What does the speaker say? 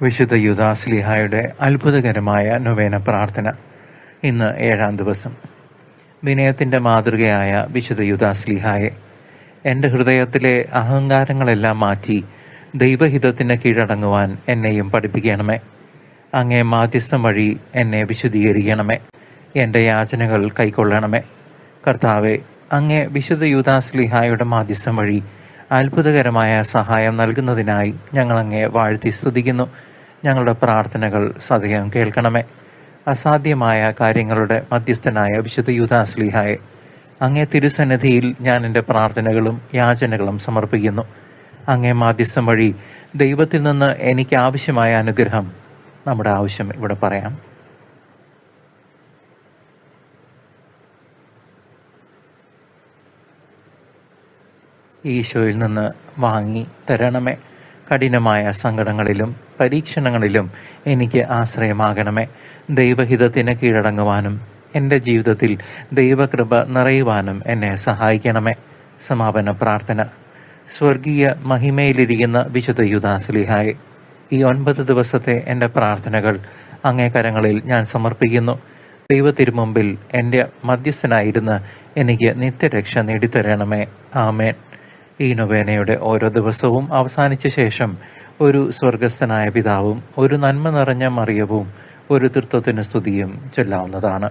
വിശുദ്ധ യൂദാസ്ലീഹായുടെ അത്ഭുതകരമായ നൊവേന പ്രാർത്ഥന. ഇന്ന് 7-ാം ദിവസം. വിനയത്തിന്റെ മാതൃകയായ വിശുദ്ധ യൂദാസ്ലീഹായെ, എൻ്റെ ഹൃദയത്തിലെ അഹങ്കാരങ്ങളെല്ലാം മാറ്റി ദൈവഹിതത്തിന് കീഴടങ്ങുവാൻ എന്നെയും പഠിപ്പിക്കണമേ. അങ്ങേ മാധ്യസ്ഥം വഴി എന്നെ വിശുദ്ധീകരിക്കണമേ. എൻ്റെ യാചനകൾ കൈക്കൊള്ളണമേ. കർത്താവെ, അങ്ങേ വിശുദ്ധ യൂദാസ്ലീഹായുടെ മാധ്യസ്ഥം വഴി അത്ഭുതകരമായ സഹായം നൽകുന്നതിനായി ഞങ്ങളങ്ങേ വാഴ്ത്തി സ്തുതിക്കുന്നു. ഞങ്ങളുടെ പ്രാർത്ഥനകൾ സദയം കേൾക്കണമേ. അസാധ്യമായ കാര്യങ്ങളുടെ മധ്യസ്ഥനായ വിശുദ്ധ യൂദാസ്ലീഹായെ, അങ്ങേ തിരുസന്നിധിയിൽ ഞാൻ എൻ്റെ പ്രാർത്ഥനകളും യാചനകളും സമർപ്പിക്കുന്നു. അങ്ങേ മാധ്യസ്ഥം വഴി ദൈവത്തിൽ നിന്ന് എനിക്ക് ആവശ്യമായ അനുഗ്രഹം, നമ്മുടെ ആവശ്യം ഇവിടെ പറയാം. ഈശോയിൽ നിന്ന് വാങ്ങി തരണമേ. കഠിനമായ സങ്കടങ്ങളിലും പരീക്ഷണങ്ങളിലും എനിക്ക് ആശ്രയമാകണമേ. ദൈവഹിതത്തിന് കീഴടങ്ങുവാനും എൻ്റെ ജീവിതത്തിൽ ദൈവകൃപ നിറയുവാനും എന്നെ സഹായിക്കണമേ. സമാപന പ്രാർത്ഥന. സ്വർഗീയ മഹിമയിലിരിക്കുന്ന വിശുദ്ധ യൂദാസ്ലീഹായെ, ഈ 9 ദിവസത്തെ എൻ്റെ പ്രാർത്ഥനകൾ അങ്ങേ കരങ്ങളിൽ ഞാൻ സമർപ്പിക്കുന്നു. ദൈവത്തിരുമുമ്പിൽ എൻ്റെ മധ്യസ്ഥനായിരുന്ന് എനിക്ക് നിത്യരക്ഷ നേടിത്തരണമേ. ആമേൻ. ഈ നൊവേനയുടെ ഓരോ ദിവസവും അവസാനിച്ച ശേഷം ഒരു സ്വർഗസ്ഥനായ പിതാവും ഒരു നന്മ നിറഞ്ഞ മറിയവും ഒരു തൃത്വത്തിന് സ്തുതിയും ചൊല്ലാവുന്നതാണ്.